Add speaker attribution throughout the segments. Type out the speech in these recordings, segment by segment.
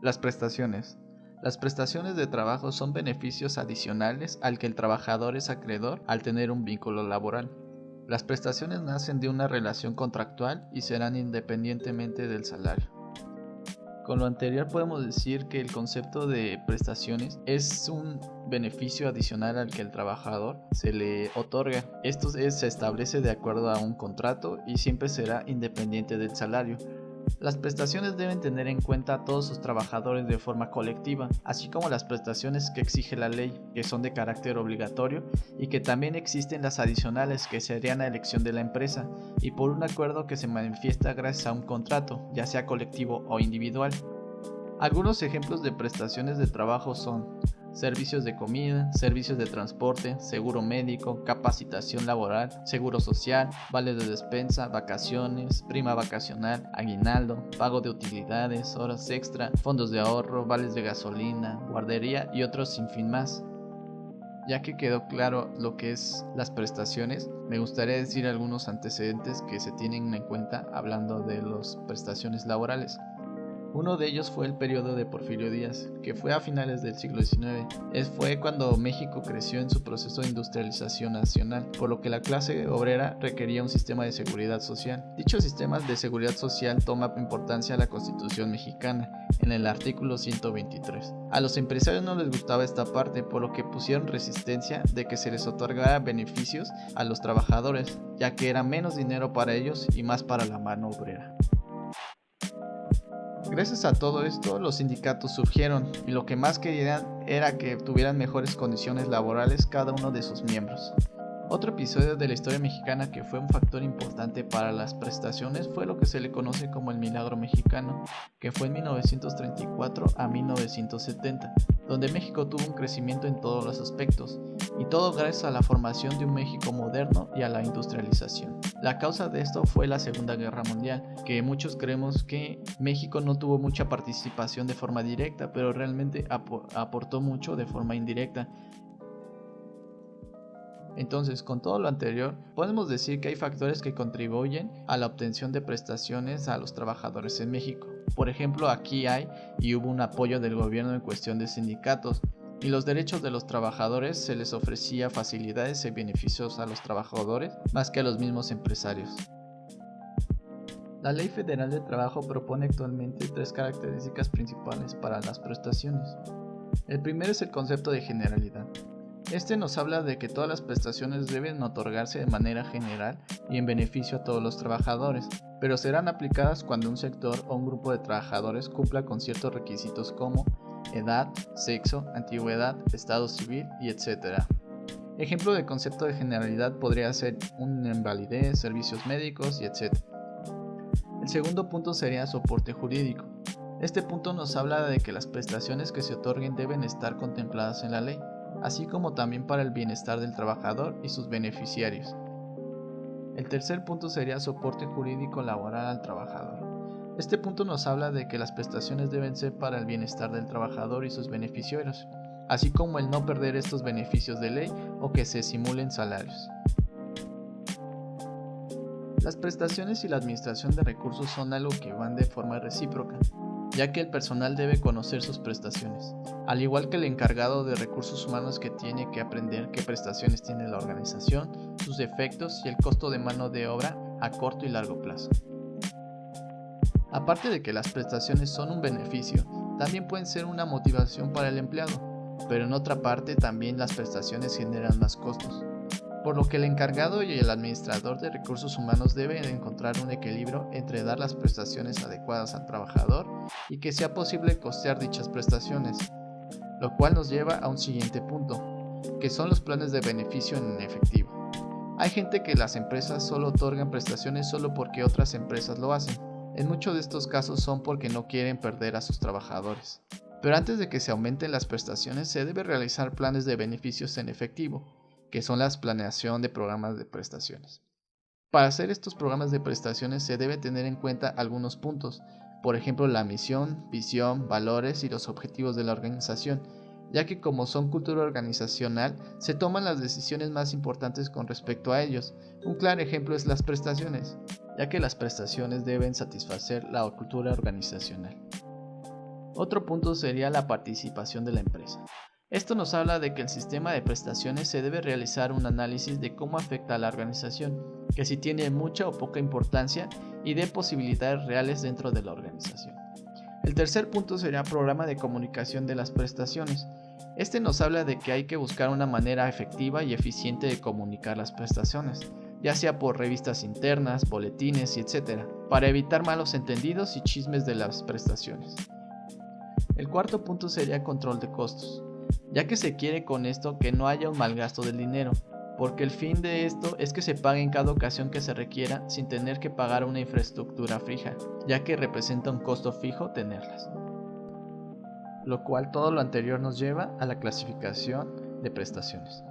Speaker 1: Las prestaciones. Las prestaciones de trabajo son beneficios adicionales al que el trabajador es acreedor al tener un vínculo laboral. Las prestaciones nacen de una relación contractual y serán independientemente del salario. Con lo anterior podemos decir que el concepto de prestaciones es un beneficio adicional al que el trabajador se le otorga. Esto se establece de acuerdo a un contrato y siempre será independiente del salario. Las prestaciones deben tener en cuenta a todos sus trabajadores de forma colectiva, así como las prestaciones que exige la ley, que son de carácter obligatorio, y que también existen las adicionales, que serían a elección de la empresa, y por un acuerdo que se manifiesta gracias a un contrato, ya sea colectivo o individual. Algunos ejemplos de prestaciones de trabajo son servicios de comida, servicios de transporte, seguro médico, capacitación laboral, seguro social, vales de despensa, vacaciones, prima vacacional, aguinaldo, pago de utilidades, horas extra, fondos de ahorro, vales de gasolina, guardería y otros sin fin más. Ya que quedó claro lo que es las prestaciones, me gustaría decir algunos antecedentes que se tienen en cuenta hablando de las prestaciones laborales. Uno de ellos fue el periodo de Porfirio Díaz, que fue a finales del siglo XIX. Fue cuando México creció en su proceso de industrialización nacional, por lo que la clase obrera requería un sistema de seguridad social. Dicho sistema de seguridad social toma importancia a la Constitución mexicana, en el artículo 123. A los empresarios no les gustaba esta parte, por lo que pusieron resistencia de que se les otorgara beneficios a los trabajadores, ya que era menos dinero para ellos y más para la mano obrera. Gracias a todo esto, los sindicatos surgieron y lo que más querían era que tuvieran mejores condiciones laborales cada uno de sus miembros. Otro episodio de la historia mexicana que fue un factor importante para las prestaciones fue lo que se le conoce como el Milagro Mexicano, que fue en 1934 a 1970, donde México tuvo un crecimiento en todos los aspectos, y todo gracias a la formación de un México moderno y a la industrialización. La causa de esto fue la Segunda Guerra Mundial, que muchos creemos que México no tuvo mucha participación de forma directa, pero realmente aportó mucho de forma indirecta. Entonces, con todo lo anterior, podemos decir que hay factores que contribuyen a la obtención de prestaciones a los trabajadores en México. Por ejemplo, aquí hay y hubo un apoyo del gobierno en cuestión de sindicatos, y los derechos de los trabajadores se les ofrecía facilidades y beneficios a los trabajadores más que a los mismos empresarios. La Ley Federal de Trabajo propone actualmente 3 características principales para las prestaciones. El primero es el concepto de generalidad. Este nos habla de que todas las prestaciones deben otorgarse de manera general y en beneficio a todos los trabajadores, pero serán aplicadas cuando un sector o un grupo de trabajadores cumpla con ciertos requisitos como edad, sexo, antigüedad, estado civil y etc. Ejemplo de concepto de generalidad podría ser una invalidez, servicios médicos y etc. El segundo punto sería soporte jurídico. Este punto nos habla de que las prestaciones que se otorguen deben estar contempladas en la ley, así como también para el bienestar del trabajador y sus beneficiarios. El tercer punto sería soporte jurídico laboral al trabajador. Este punto nos habla de que las prestaciones deben ser para el bienestar del trabajador y sus beneficiarios, así como el no perder estos beneficios de ley o que se simulen salarios. Las prestaciones y la administración de recursos son algo que van de forma recíproca, ya que el personal debe conocer sus prestaciones, al igual que el encargado de recursos humanos que tiene que aprender qué prestaciones tiene la organización, sus efectos y el costo de mano de obra a corto y largo plazo. Aparte de que las prestaciones son un beneficio, también pueden ser una motivación para el empleado, pero en otra parte también las prestaciones generan más costos, por lo que el encargado y el administrador de recursos humanos deben encontrar un equilibrio entre dar las prestaciones adecuadas al trabajador y que sea posible costear dichas prestaciones, lo cual nos lleva a un siguiente punto, que son los planes de beneficio en efectivo. Hay gente que las empresas solo otorgan prestaciones solo porque otras empresas lo hacen. En muchos de estos casos son porque no quieren perder a sus trabajadores. Pero antes de que se aumenten las prestaciones, se debe realizar planes de beneficios en efectivo, que son la planeación de programas de prestaciones. Para hacer estos programas de prestaciones se debe tener en cuenta algunos puntos, por ejemplo la misión, visión, valores y los objetivos de la organización, ya que como son cultura organizacional, se toman las decisiones más importantes con respecto a ellos. Un claro ejemplo es las prestaciones, ya que las prestaciones deben satisfacer la cultura organizacional. Otro punto sería la participación de la empresa. Esto nos habla de que el sistema de prestaciones se debe realizar un análisis de cómo afecta a la organización, que si tiene mucha o poca importancia y de posibilidades reales dentro de la organización. El tercer punto sería programa de comunicación de las prestaciones. Este nos habla de que hay que buscar una manera efectiva y eficiente de comunicar las prestaciones, ya sea por revistas internas, boletines y etc., para evitar malos entendidos y chismes de las prestaciones. El cuarto punto sería control de costos, ya que se quiere con esto que no haya un mal gasto del dinero, porque el fin de esto es que se pague en cada ocasión que se requiera sin tener que pagar una infraestructura fija, ya que representa un costo fijo tenerlas. Lo cual todo lo anterior nos lleva a la clasificación de prestaciones.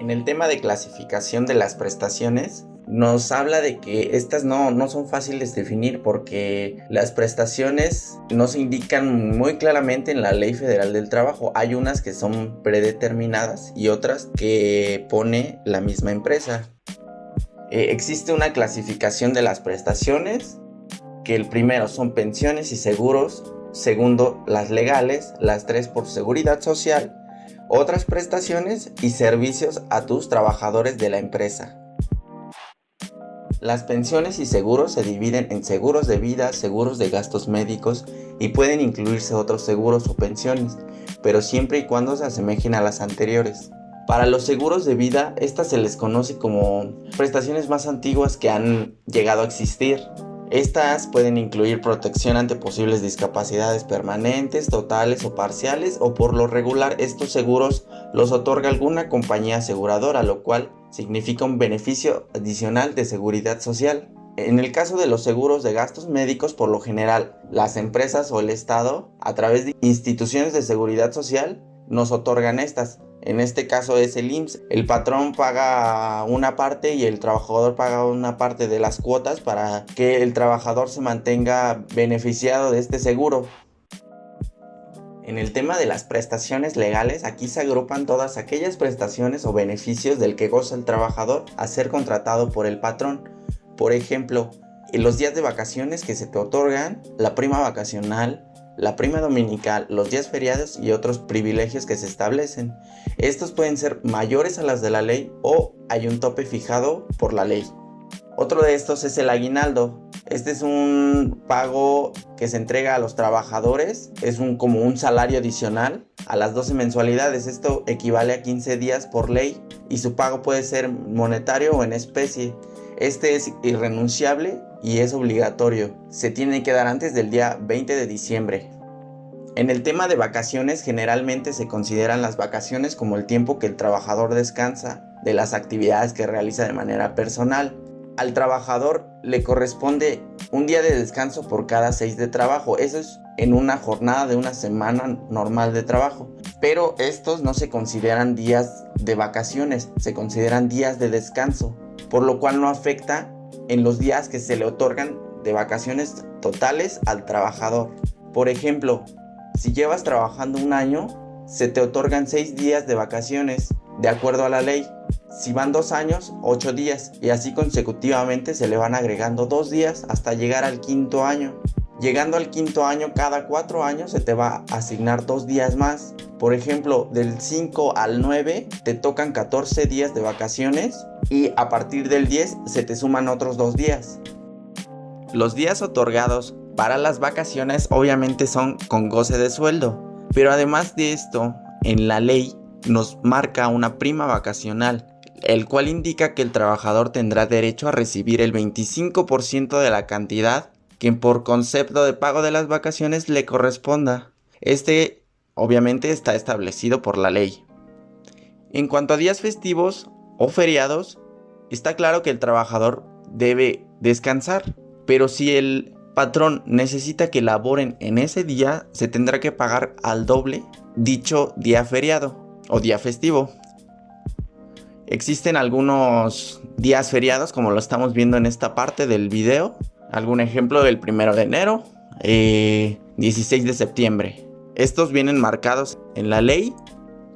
Speaker 2: En el tema de clasificación de las prestaciones, nos habla de que estas no son fáciles de definir porque las prestaciones no se indican muy claramente en la Ley Federal del Trabajo. Hay unas que son predeterminadas y otras que pone la misma empresa. Existe una clasificación de las prestaciones, que el primero son pensiones y seguros, segundo las legales, las tres por seguridad social, otras prestaciones y servicios a tus trabajadores de la empresa. Las pensiones y seguros se dividen en seguros de vida, seguros de gastos médicos y pueden incluirse otros seguros o pensiones, pero siempre y cuando se asemejen a las anteriores. Para los seguros de vida, estas se les conoce como prestaciones más antiguas que han llegado a existir. Estas pueden incluir protección ante posibles discapacidades permanentes, totales o parciales, o por lo regular estos seguros los otorga alguna compañía aseguradora, lo cual significa un beneficio adicional de seguridad social. En el caso de los seguros de gastos médicos, por lo general, las empresas o el Estado, a través de instituciones de seguridad social, nos otorgan estas. En este caso es el IMSS. El patrón paga una parte y el trabajador paga una parte de las cuotas para que el trabajador se mantenga beneficiado de este seguro. En el tema de las prestaciones legales, aquí se agrupan todas aquellas prestaciones o beneficios del que goza el trabajador a ser contratado por el patrón. Por ejemplo, en los días de vacaciones que se te otorgan, la prima vacacional, la prima dominical, los días feriados y otros privilegios que se establecen. Estos pueden ser mayores a las de la ley o hay un tope fijado por la ley. Otro de estos es el aguinaldo. Este es un pago que se entrega a los trabajadores, es como un salario adicional a las 12 mensualidades. Esto equivale a 15 días por ley y su pago puede ser monetario o en especie. Este es irrenunciable y es obligatorio. Se tiene que dar antes del día 20 de diciembre. En el tema de vacaciones, generalmente se consideran las vacaciones como el tiempo que el trabajador descansa de las actividades que realiza de manera personal. Al trabajador le corresponde un día de descanso por cada 6 de trabajo. Eso es en una jornada de una semana normal de trabajo. Pero estos no se consideran días de vacaciones, se consideran días de descanso, por lo cual no afecta en los días que se le otorgan de vacaciones totales al trabajador. Por ejemplo, si llevas trabajando un año, se te otorgan 6 días de vacaciones, de acuerdo a la ley. Si van 2 años, 8 días, y así consecutivamente se le van agregando 2 días hasta llegar al 5.º año. Llegando al 5.º año, cada 4 años se te va a asignar 2 días más. Por ejemplo, del 5 al 9 te tocan 14 días de vacaciones y a partir del 10 se te suman otros 2 días. Los días otorgados para las vacaciones obviamente son con goce de sueldo, pero además de esto, en la ley nos marca una prima vacacional, el cual indica que el trabajador tendrá derecho a recibir el 25% de la cantidad que por concepto de pago de las vacaciones le corresponda. Este obviamente está establecido por la ley. En cuanto a días festivos o feriados, está claro que el trabajador debe descansar, pero si el patrón necesita que laboren en ese día, se tendrá que pagar al doble dicho día feriado o día festivo. Existen algunos días feriados, como lo estamos viendo en esta parte del video. Algún ejemplo del 1 de enero, 16 de septiembre. Estos vienen marcados en la ley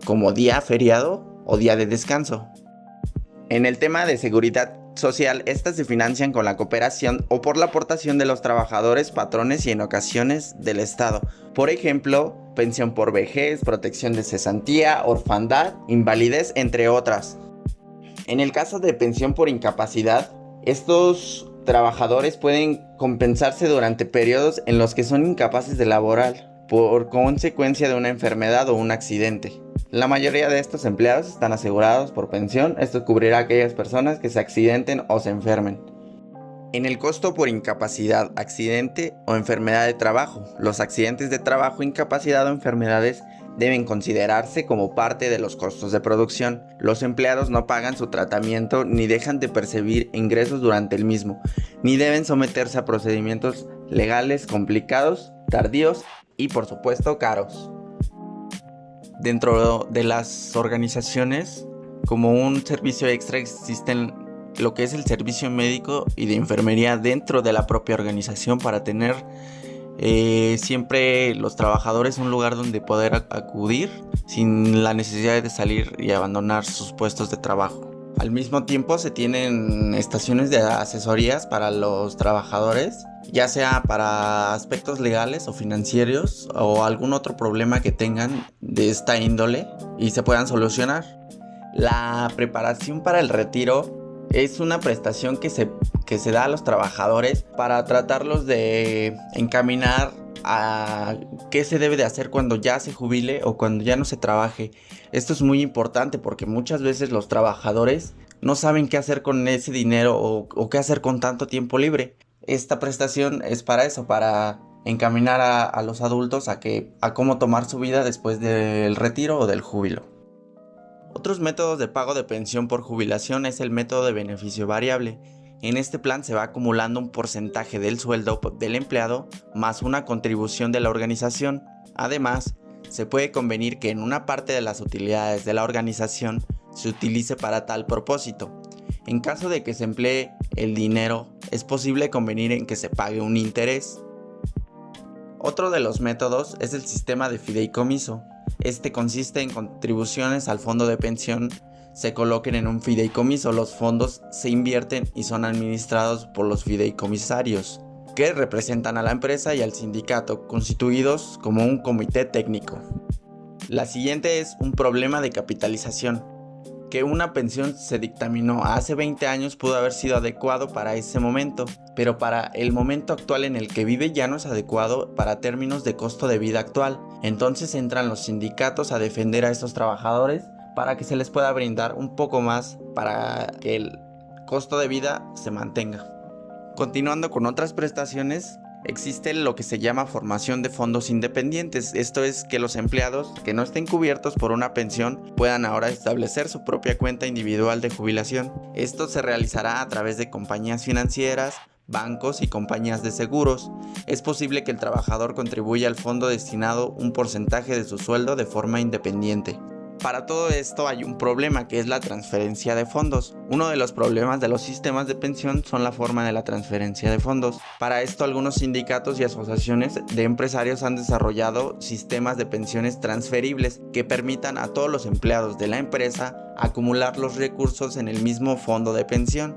Speaker 2: como día feriado o día de descanso. En el tema de seguridad social, estas se financian con la cooperación o por la aportación de los trabajadores, patrones y en ocasiones del Estado. Por ejemplo, pensión por vejez, protección de cesantía, orfandad, invalidez, entre otras. En el caso de pensión por incapacidad, estos trabajadores pueden compensarse durante periodos en los que son incapaces de laborar por consecuencia de una enfermedad o un accidente. La mayoría de estos empleados están asegurados por pensión. Esto cubrirá a aquellas personas que se accidenten o se enfermen. En el costo por incapacidad, accidente o enfermedad de trabajo, los accidentes de trabajo, incapacidad o enfermedades deben considerarse como parte de los costos de producción. Los empleados no pagan su tratamiento ni dejan de percibir ingresos durante el mismo, ni deben someterse a procedimientos legales complicados, tardíos y por supuesto caros. Dentro de las organizaciones, como un servicio extra, existen lo que es el servicio médico y de enfermería dentro de la propia organización para tener siempre los trabajadores un lugar donde poder acudir sin la necesidad de salir y abandonar sus puestos de trabajo. Al mismo tiempo se tienen estaciones de asesorías para los trabajadores, ya sea para aspectos legales o financieros o algún otro problema que tengan de esta índole y se puedan solucionar. La preparación para el retiro es una prestación que se da a los trabajadores para tratarlos de encaminar a qué se debe de hacer cuando ya se jubile o cuando ya no se trabaje. Esto es muy importante porque muchas veces los trabajadores no saben qué hacer con ese dinero o qué hacer con tanto tiempo libre. Esta prestación es para eso, para encaminar a los adultos a cómo tomar su vida después del retiro o del júbilo. Otros métodos de pago de pensión por jubilación es el método de beneficio variable. En este plan se va acumulando un porcentaje del sueldo del empleado más una contribución de la organización. Además, se puede convenir que en una parte de las utilidades de la organización se utilice para tal propósito. En caso de que se emplee el dinero, es posible convenir en que se pague un interés. Otro de los métodos es el sistema de fideicomiso. Este consiste en contribuciones al fondo de pensión se coloquen en un fideicomiso. Los fondos se invierten y son administrados por los fideicomisarios, que representan a la empresa y al sindicato, constituidos como un comité técnico. La siguiente es un problema de capitalización. Que una pensión se dictaminó hace 20 años pudo haber sido adecuado para ese momento, pero para el momento actual en el que vive ya no es adecuado para términos de costo de vida actual. Entonces entran los sindicatos a defender a estos trabajadores para que se les pueda brindar un poco más para que el costo de vida se mantenga. Continuando con otras prestaciones, existe lo que se llama formación de fondos independientes. Esto es que los empleados que no estén cubiertos por una pensión puedan ahora establecer su propia cuenta individual de jubilación. Esto se realizará a través de compañías financieras, bancos y compañías de seguros. Es posible que el trabajador contribuya al fondo destinado un porcentaje de su sueldo de forma independiente. Para todo esto hay un problema, que es la transferencia de fondos. Uno de los problemas de los sistemas de pensión son la forma de la transferencia de fondos. Para esto algunos sindicatos y asociaciones de empresarios han desarrollado sistemas de pensiones transferibles que permitan a todos los empleados de la empresa acumular los recursos en el mismo fondo de pensión.